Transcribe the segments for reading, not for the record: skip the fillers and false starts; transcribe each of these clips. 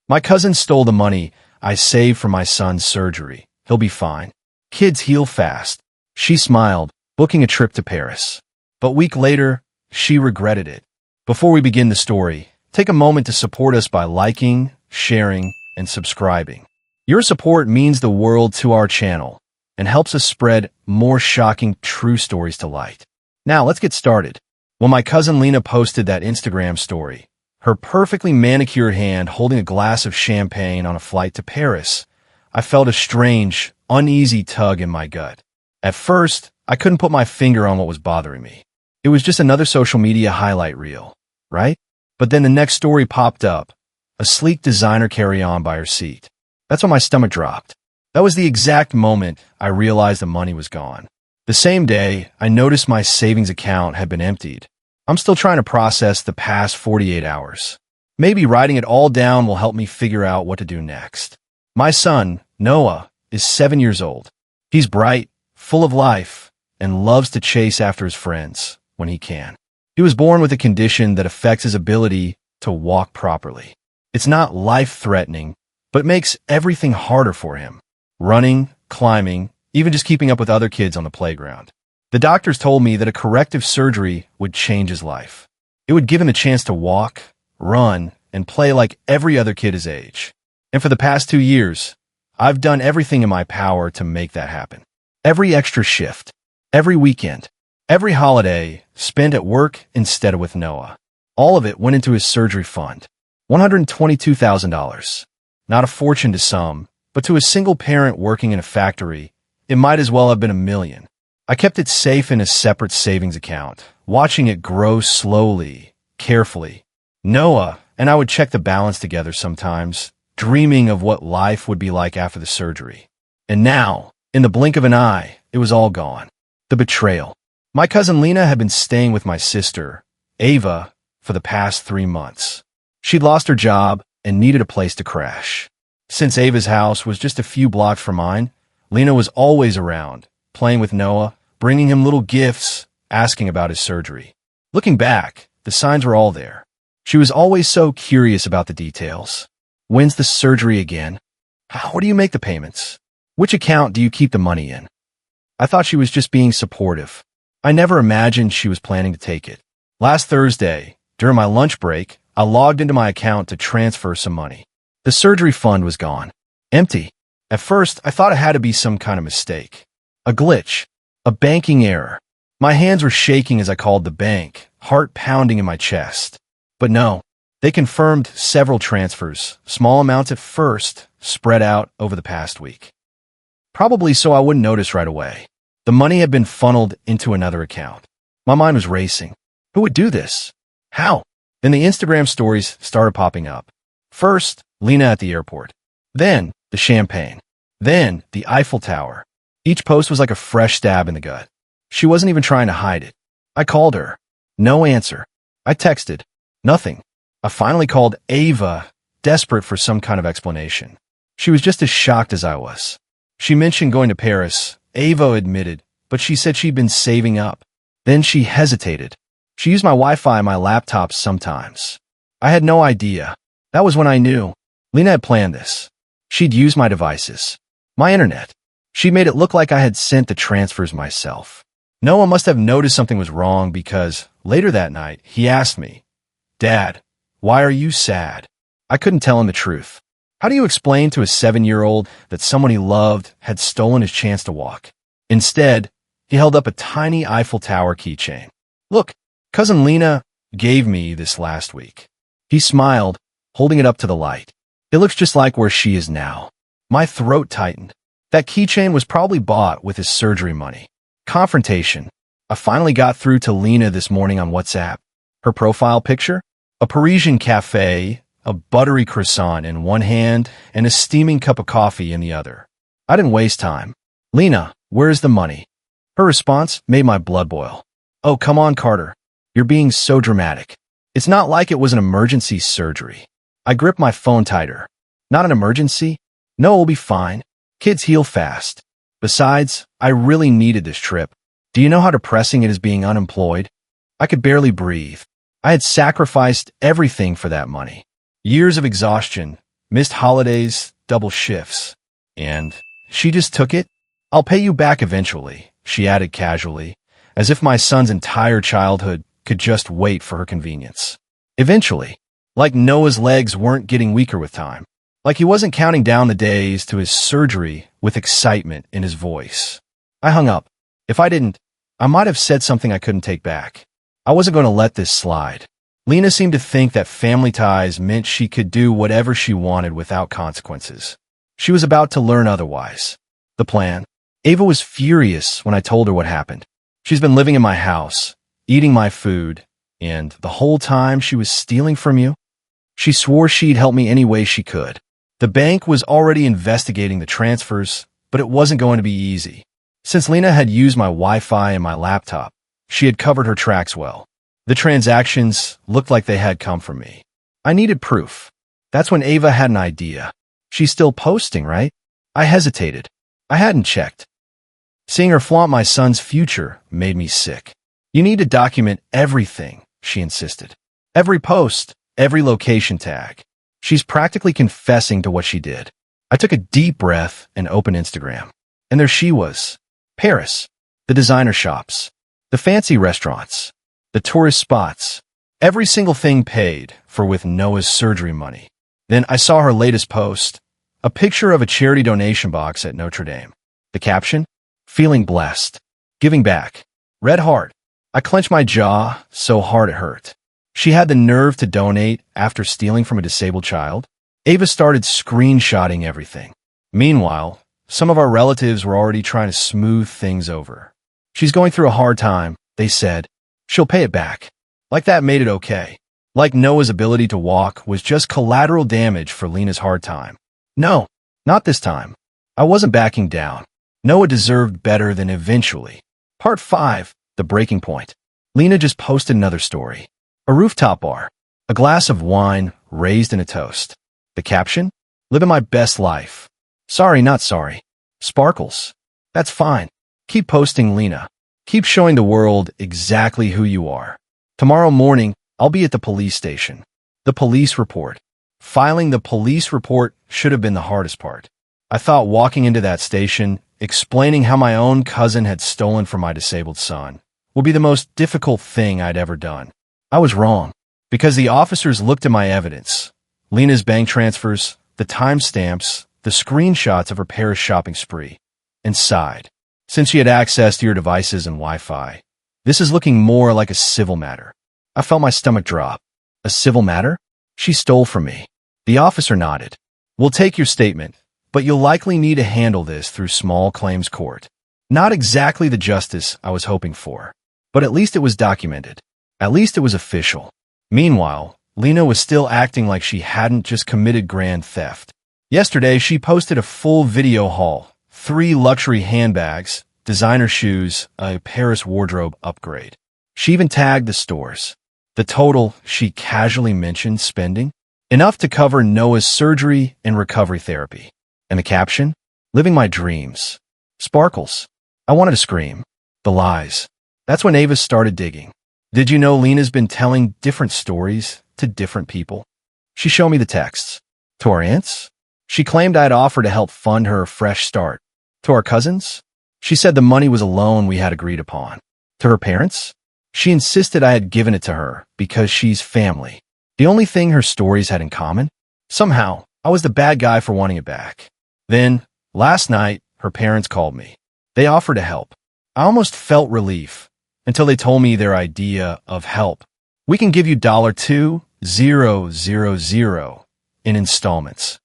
My cousin stole the money I saved for my son's surgery. He'll be fine. Kids heal fast. She smiled, booking a trip to Paris. But a week later, she regretted it. Before we begin the story, take a moment to support us by liking, sharing, and subscribing. Your support means the world to our channel and helps us spread more shocking true stories to light. Now, let's get started. When my cousin Lena posted that Instagram story, her perfectly manicured hand holding a glass of champagne on a flight to Paris, I felt a strange, uneasy tug in my gut. At first, I couldn't put my finger on what was bothering me. It was just another social media highlight reel, right? But then the next story popped up, a sleek designer carry-on by her seat. That's when my stomach dropped. That was the exact moment I realized the money was gone. The same day, I noticed my savings account had been emptied. I'm still trying to process the past 48 hours. Maybe writing it all down will help me figure out what to do next. My son, Noah, is 7 years old. He's bright, full of life, and loves to chase after his friends when he can. He was born with a condition that affects his ability to walk properly. It's not life-threatening, but makes everything harder for him. Running, climbing, even just keeping up with other kids on the playground. The doctors told me that a corrective surgery would change his life. It would give him a chance to walk, run, and play like every other kid his age. And for the past 2 years, I've done everything in my power to make that happen. Every extra shift, every weekend, every holiday spent at work instead of with Noah. All of it went into his surgery fund. $122,000. Not a fortune to some, but to a single parent working in a factory, it might as well have been $1 million. I kept it safe in a separate savings account, watching it grow slowly, carefully. Noah and I would check the balance together sometimes, dreaming of what life would be like after the surgery. And now, in the blink of an eye, it was all gone. The betrayal. My cousin Lena had been staying with my sister, Ava, for the past 3 months. She'd lost her job and needed a place to crash. Since Ava's house was just a few blocks from mine, Lena was always around, playing with Noah, bringing him little gifts, asking about his surgery. Looking back, the signs were all there. She was always so curious about the details. When's the surgery again? How do you make the payments? Which account do you keep the money in? I thought she was just being supportive. I never imagined she was planning to take it. Last Thursday, during my lunch break, I logged into my account to transfer some money. The surgery fund was gone. Empty. At first, I thought it had to be some kind of mistake. A glitch. A banking error. My hands were shaking as I called the bank, heart pounding in my chest. But no, they confirmed several transfers, small amounts at first, spread out over the past week. Probably so I wouldn't notice right away. The money had been funneled into another account. My mind was racing. Who would do this? How? Then the Instagram stories started popping up. First, Lena at the airport. Then, the champagne. Then, the Eiffel Tower. Each post was like a fresh stab in the gut. She wasn't even trying to hide it. I called her. No answer. I texted. Nothing. I finally called Ava, desperate for some kind of explanation. She was just as shocked as I was. She mentioned going to Paris. Ava admitted, but she said she'd been saving up. Then she hesitated. She used my Wi-Fi on my laptop sometimes. I had no idea. That was when I knew. Lena had planned this. She'd use my devices. My internet. She made it look like I had sent the transfers myself. Noah must have noticed something was wrong because, later that night, he asked me, "Dad, why are you sad?" I couldn't tell him the truth. How do you explain to a 7-year-old that someone he loved had stolen his chance to walk? Instead, he held up a tiny Eiffel Tower keychain. "Look, Cousin Lena gave me this last week." He smiled, holding it up to the light. "It looks just like where she is now." My throat tightened. That keychain was probably bought with his surgery money. Confrontation. I finally got through to Lena this morning on WhatsApp. Her profile picture? A Parisian cafe, a buttery croissant in one hand, and a steaming cup of coffee in the other. I didn't waste time. "Lena, where's the money?" Her response made my blood boil. "Oh, come on, Carter. You're being so dramatic. It's not like it was an emergency surgery." I gripped my phone tighter. "Not an emergency? No, we'll be fine. Kids heal fast. Besides, I really needed this trip. Do you know how depressing it is being unemployed?" I could barely breathe. I had sacrificed everything for that money. Years of exhaustion, Missed holidays, double shifts. And she just took it? I'll pay you back eventually, she added casually, as if my son's entire childhood could just wait for her convenience. Eventually, like Noah's legs weren't getting weaker with time, like he wasn't counting down the days to his surgery with excitement in his voice. I hung up. If I didn't, I might have said something I couldn't take back. I wasn't going to let this slide. Lena seemed to think that family ties meant she could do whatever she wanted without consequences. She was about to learn otherwise. The plan? Ava was furious when I told her what happened. She's been living in my house, eating my food, and the whole time she was stealing from you? She swore she'd help me any way she could. The bank was already investigating the transfers, but it wasn't going to be easy. Since Lena had used my Wi-Fi and my laptop, she had covered her tracks well. The transactions looked like they had come from me. I needed proof. That's when Ava had an idea. She's still posting, right? I hesitated. I hadn't checked. Seeing her flaunt my son's future made me sick. You need to document everything, she insisted. Every post, every location tag. She's practically confessing to what she did. I took a deep breath and opened Instagram. And there she was. Paris. The designer shops. The fancy restaurants. The tourist spots. Every single thing paid for with Noah's surgery money. Then I saw her latest post. A picture of a charity donation box at Notre Dame. The caption? Feeling blessed. Giving back. Red heart. I clenched my jaw so hard it hurt. She had the nerve to donate after stealing from a disabled child? Ava started screenshotting everything. Meanwhile, some of our relatives were already trying to smooth things over. She's going through a hard time, they said. She'll pay it back. Like that made it okay. Like Noah's ability to walk was just collateral damage for Lena's hard time. No, not this time. I wasn't backing down. Noah deserved better than eventually. Part 5, the breaking point. Lena just posted another story. A rooftop bar. A glass of wine raised in a toast. The caption? Living my best life. Sorry, not sorry. Sparkles. That's fine. Keep posting, Lena. Keep showing the world exactly who you are. Tomorrow morning, I'll be at the police station. The police report. Filing the police report should have been the hardest part. I thought walking into that station, explaining how my own cousin had stolen from my disabled son, would be the most difficult thing I'd ever done. I was wrong, because the officers looked at my evidence. Lena's bank transfers, the timestamps, the screenshots of her Paris shopping spree, and sighed. Since she had access to your devices and Wi-Fi, this is looking more like a civil matter. I felt my stomach drop. A civil matter? She stole from me. The officer nodded. We'll take your statement, but you'll likely need to handle this through small claims court. Not exactly the justice I was hoping for, but at least it was documented. At least it was official. Meanwhile, Lena was still acting like she hadn't just committed grand theft. Yesterday, she posted a full video haul, 3 luxury handbags, designer shoes, a Paris wardrobe upgrade. She even tagged the stores. The total, she casually mentioned spending, enough to cover Noah's surgery and recovery therapy. And the caption? Living my dreams. Sparkles. I wanted to scream. The lies. That's when Ava started digging. Did you know Lena's been telling different stories to different people? She showed me the texts. To our aunts? She claimed I had offered to help fund her a fresh start. To our cousins? She said the money was a loan we had agreed upon. To her parents? She insisted I had given it to her because she's family. The only thing her stories had in common? Somehow, I was the bad guy for wanting it back. Then, last night, her parents called me. They offered to help. I almost felt relief until they told me their idea of help. We can give you $2,000 in installments.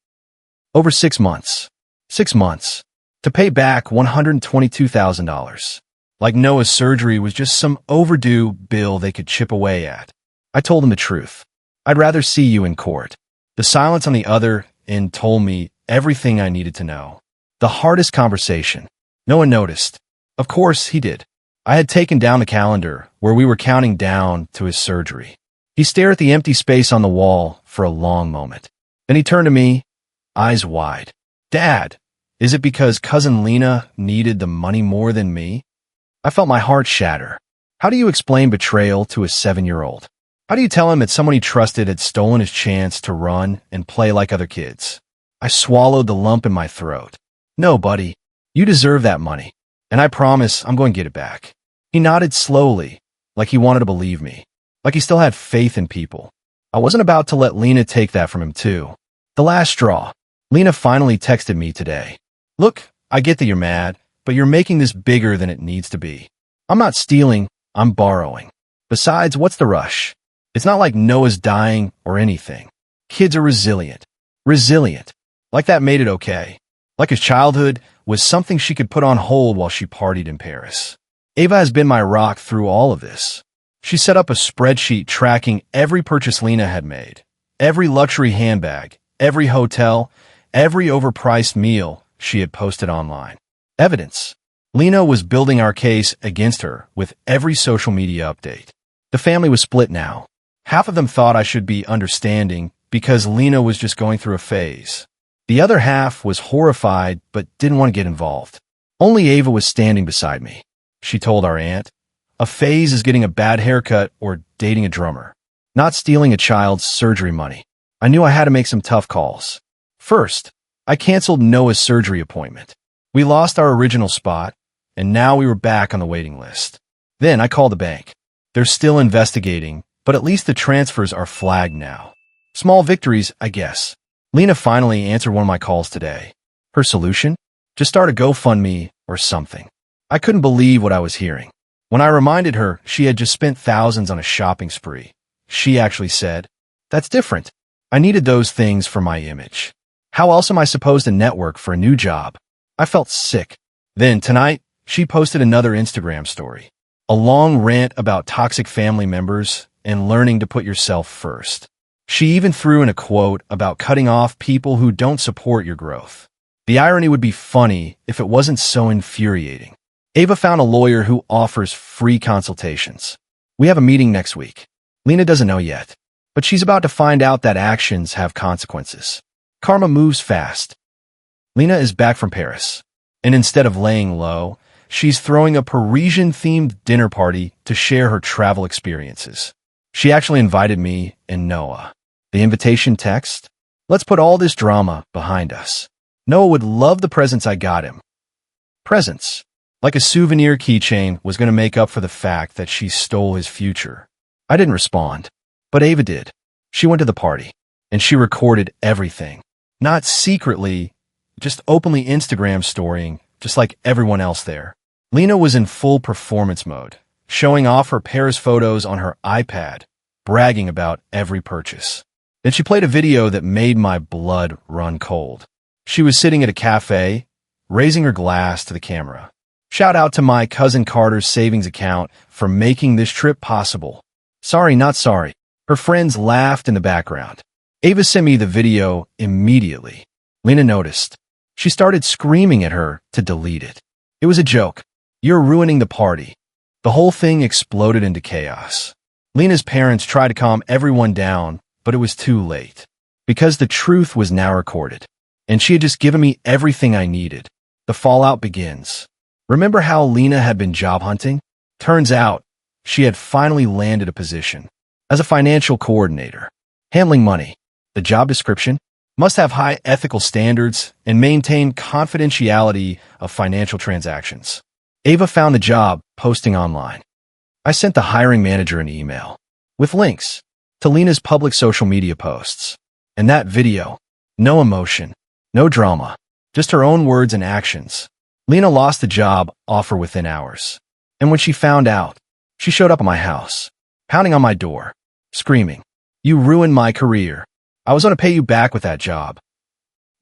Over 6 months. 6 months. To pay back $122,000. Like Noah's surgery was just some overdue bill they could chip away at. I told them the truth. I'd rather see you in court. The silence on the other end told me everything I needed to know. The hardest conversation. No one noticed. Of course, he did. I had taken down the calendar where we were counting down to his surgery. He stared at the empty space on the wall for a long moment. Then he turned to me, eyes wide. Dad, is it because cousin Lena needed the money more than me? I felt my heart shatter. How do you explain betrayal to a 7-year-old? How do you tell him that someone he trusted had stolen his chance to run and play like other kids? I swallowed the lump in my throat. No, buddy. You deserve that money. And I promise I'm going to get it back. He nodded slowly, like he wanted to believe me, like he still had faith in people. I wasn't about to let Lena take that from him too. The last straw. Lena finally texted me today. Look, I get that you're mad, but you're making this bigger than it needs to be. I'm not stealing, I'm borrowing. Besides, what's the rush? It's not like Noah's dying or anything. Kids are resilient. Resilient. Like that made it okay. Like his childhood was something she could put on hold while she partied in Paris. Ava has been my rock through all of this. She set up a spreadsheet tracking every purchase Lena had made, every luxury handbag, every hotel, every overpriced meal she had posted online. Evidence. Lena was building our case against her with every social media update. The family was split now. Half of them thought I should be understanding because Lena was just going through a phase. The other half was horrified but didn't want to get involved. Only Ava was standing beside me. She told our aunt, a phase is getting a bad haircut or dating a drummer, not stealing a child's surgery money. I knew I had to make some tough calls. First, I canceled Noah's surgery appointment. We lost our original spot, and now we were back on the waiting list. Then I called the bank. They're still investigating, but at least the transfers are flagged now. Small victories, I guess. Lena finally answered one of my calls today. Her solution? Just start a GoFundMe or something. I couldn't believe what I was hearing. When I reminded her she had just spent thousands on a shopping spree, she actually said, that's different. I needed those things for my image. How else am I supposed to network for a new job? I felt sick. Then tonight, she posted another Instagram story. A long rant about toxic family members and learning to put yourself first. She even threw in a quote about cutting off people who don't support your growth. The irony would be funny if it wasn't so infuriating. Ava found a lawyer who offers free consultations. We have a meeting next week. Lena doesn't know yet, but she's about to find out that actions have consequences. Karma moves fast. Lena is back from Paris, and instead of laying low, she's throwing a Parisian-themed dinner party to share her travel experiences. She actually invited me and Noah. The invitation text? Let's put all this drama behind us. Noah would love the presents I got him. Presents. Like a souvenir keychain was going to make up for the fact that she stole his future. I didn't respond, but Ava did. She went to the party, and she recorded everything. Not secretly, just openly Instagram storying, just like everyone else there. Lena was in full performance mode, showing off her Paris photos on her iPad, bragging about every purchase. Then she played a video that made my blood run cold. She was sitting at a cafe, raising her glass to the camera. Shout out to my cousin Carter's savings account for making this trip possible. Sorry, not sorry. Her friends laughed in the background. Ava sent me the video immediately. Lena noticed. She started screaming at her to delete it. It was a joke. You're ruining the party. The whole thing exploded into chaos. Lena's parents tried to calm everyone down, but it was too late. Because the truth was now recorded, and she had just given me everything I needed. The fallout begins. Remember how Lena had been job hunting? Turns out, she had finally landed a position as a financial coordinator, handling money. The job description must have high ethical standards and maintain confidentiality of financial transactions. Ava found the job posting online. I sent the hiring manager an email with links to Lena's public social media posts. And that video, no emotion, no drama, just her own words and actions. Lena lost the job offer within hours. And when she found out, she showed up at my house, pounding on my door, screaming, "You ruined my career. I was going to pay you back with that job."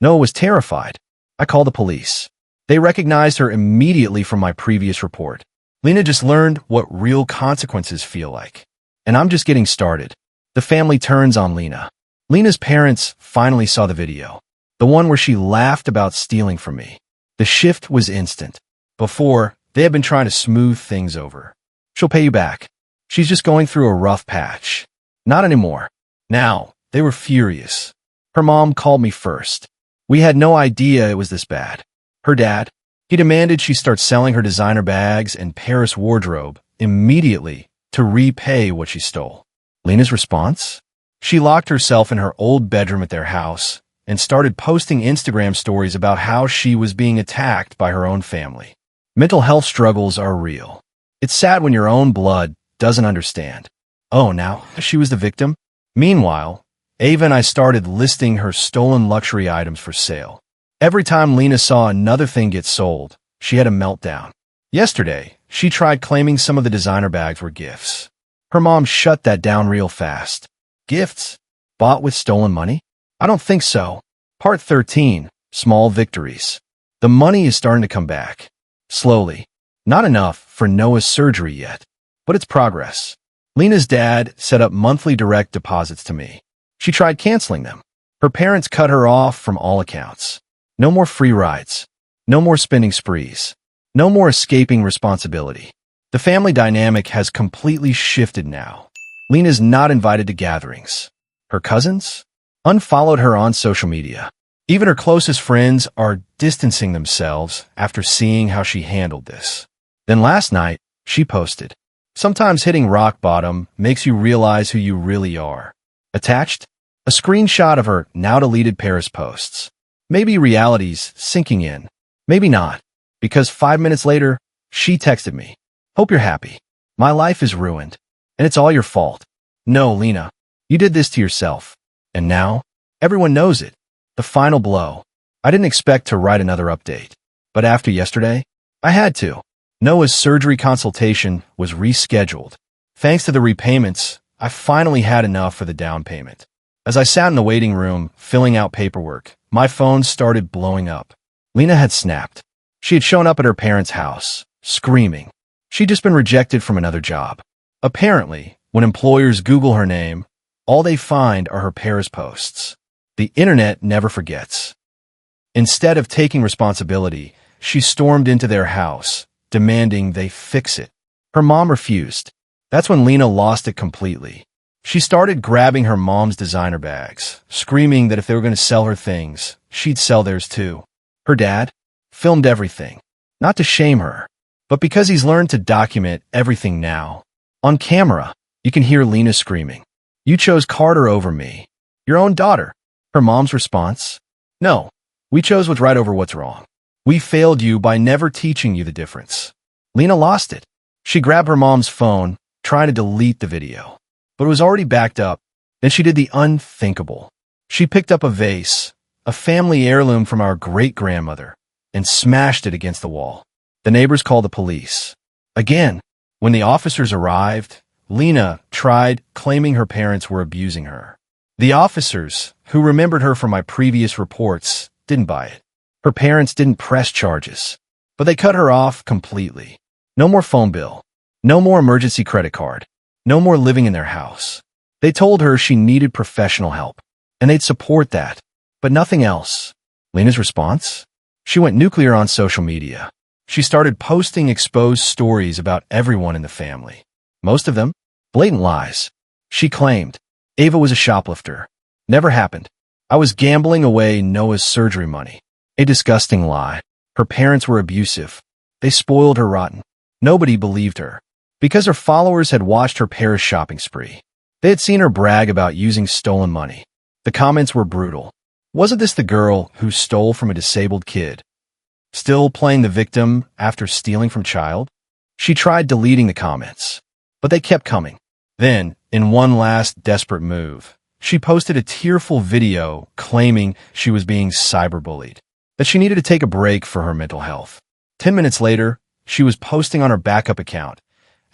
Noah was terrified. I called the police. They recognized her immediately from my previous report. Lena just learned what real consequences feel like. And I'm just getting started. The family turns on Lena. Lena's parents finally saw the video, the one where she laughed about stealing from me. The shift was instant. Before, they had been trying to smooth things over. She'll pay you back. She's just going through a rough patch. Not anymore. Now, they were furious. Her mom called me first. We had no idea it was this bad. Her dad, he demanded she start selling her designer bags and Paris wardrobe immediately to repay what she stole. Lena's response? She locked herself in her old bedroom at their house and started posting Instagram stories about how she was being attacked by her own family. Mental health struggles are real. It's sad when your own blood doesn't understand. Oh, now she was the victim? Meanwhile, Ava and I started listing her stolen luxury items for sale. Every time Lena saw another thing get sold, she had a meltdown. Yesterday, she tried claiming some of the designer bags were gifts. Her mom shut that down real fast. Gifts? Bought with stolen money? I don't think so. Part 13. Small victories. The money is starting to come back. Slowly. Not enough for Noah's surgery yet, but it's progress. Lena's dad set up monthly direct deposits to me. She tried canceling them. Her parents cut her off from all accounts. No more free rides. No more spending sprees. No more escaping responsibility. The family dynamic has completely shifted now. Lena's not invited to gatherings. Her cousins unfollowed her on social media. Even her closest friends are distancing themselves after seeing how she handled this. Then last night, she posted, "Sometimes hitting rock bottom makes you realize who you really are." Attached, a screenshot of her now deleted Paris posts. Maybe reality's sinking in. Maybe not. Because 5 minutes later, she texted me, "Hope you're happy. My life is ruined. And it's all your fault." No, Lena, you did this to yourself. And now, everyone knows it. The final blow. I didn't expect to write another update. But after yesterday, I had to. Noah's surgery consultation was rescheduled. Thanks to the repayments, I finally had enough for the down payment. As I sat in the waiting room, filling out paperwork, my phone started blowing up. Lena had snapped. She had shown up at her parents' house, screaming. She'd just been rejected from another job. Apparently, when employers Google her name, all they find are her Paris posts. The internet never forgets. Instead of taking responsibility, she stormed into their house, demanding they fix it. Her mom refused. That's when Lena lost it completely. She started grabbing her mom's designer bags, screaming that if they were going to sell her things, she'd sell theirs too. Her dad filmed everything, not to shame her, but because he's learned to document everything now. On camera, you can hear Lena screaming, "You chose Carter over me. Your own daughter." Her mom's response? "No, we chose what's right over what's wrong. We failed you by never teaching you the difference." Lena lost it. She grabbed her mom's phone, trying to delete the video, but it was already backed up. Then she did the unthinkable. She picked up a vase, a family heirloom from our great-grandmother, and smashed it against the wall. The neighbors called the police. Again, when the officers arrived, Lena tried claiming her parents were abusing her. The officers, who remembered her from my previous reports, didn't buy it. Her parents didn't press charges, but they cut her off completely. No more phone bill. No more emergency credit card. No more living in their house. They told her she needed professional help, and they'd support that, but nothing else. Lena's response? She went nuclear on social media. She started posting exposed stories about everyone in the family. Most of them, blatant lies. She claimed, Ava was a shoplifter. Never happened. I was gambling away Noah's surgery money. A disgusting lie. Her parents were abusive. They spoiled her rotten. Nobody believed her. Because her followers had watched her Paris shopping spree. They had seen her brag about using stolen money. The comments were brutal. Wasn't this the girl who stole from a disabled kid? Still playing the victim after stealing from child? She tried deleting the comments, but they kept coming. Then, in one last desperate move, she posted a tearful video claiming she was being cyberbullied, that she needed to take a break for her mental health. 10 minutes later, she was posting on her backup account,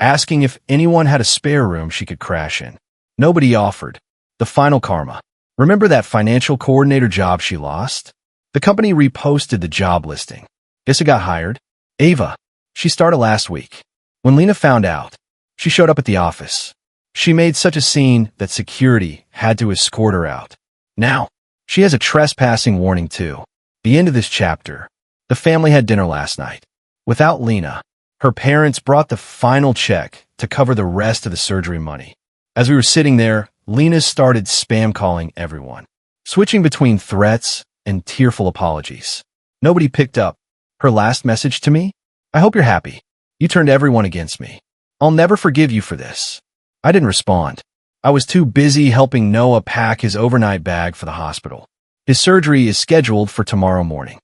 asking if anyone had a spare room she could crash in. Nobody offered. The final karma. Remember that financial coordinator job she lost? The company reposted the job listing. Guess who got hired? Ava. She started last week. When Lena found out, she showed up at the office. She made such a scene that security had to escort her out. Now, she has a trespassing warning too. The end of this chapter. The family had dinner last night. Without Lena, her parents brought the final check to cover the rest of the surgery money. As we were sitting there, Lena started spam calling everyone, switching between threats and tearful apologies. Nobody picked up. Her last message to me? I hope you're happy. You turned everyone against me. I'll never forgive you for this. I didn't respond. I was too busy helping Noah pack his overnight bag for the hospital. His surgery is scheduled for tomorrow morning.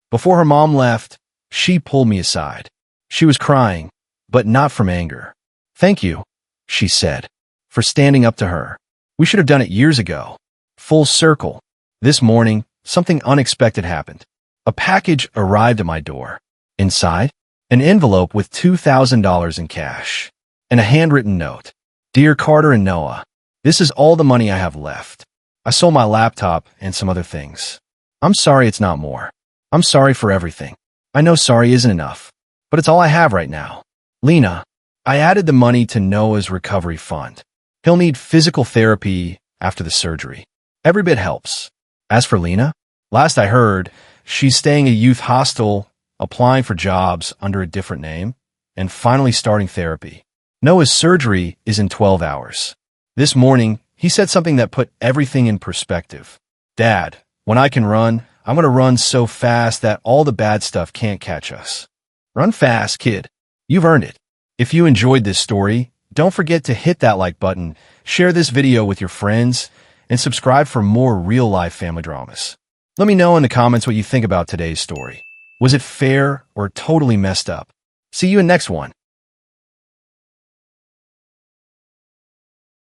Before her mom left, she pulled me aside. She was crying, but not from anger. "Thank you," she said, "for standing up to her. We should have done it years ago." Full circle. This morning, something unexpected happened. A package arrived at my door. Inside, an envelope with $2,000 in cash and a handwritten note. "Dear Carter and Noah, this is all the money I have left. I sold my laptop and some other things. I'm sorry it's not more. I'm sorry for everything. I know sorry isn't enough, but it's all I have right now. Lena." I added the money to Noah's recovery fund. He'll need physical therapy after the surgery. Every bit helps. As for Lena, last I heard, she's staying at a youth hostel, applying for jobs under a different name, and finally starting therapy. Noah's surgery is in 12 hours. This morning, he said something that put everything in perspective. "Dad, when I can run, I'm going to run so fast that all the bad stuff can't catch us." Run fast, kid. You've earned it. If you enjoyed this story, don't forget to hit that like button, share this video with your friends, and subscribe for more real-life family dramas. Let me know in the comments what you think about today's story. Was it fair or totally messed up? See you in next one.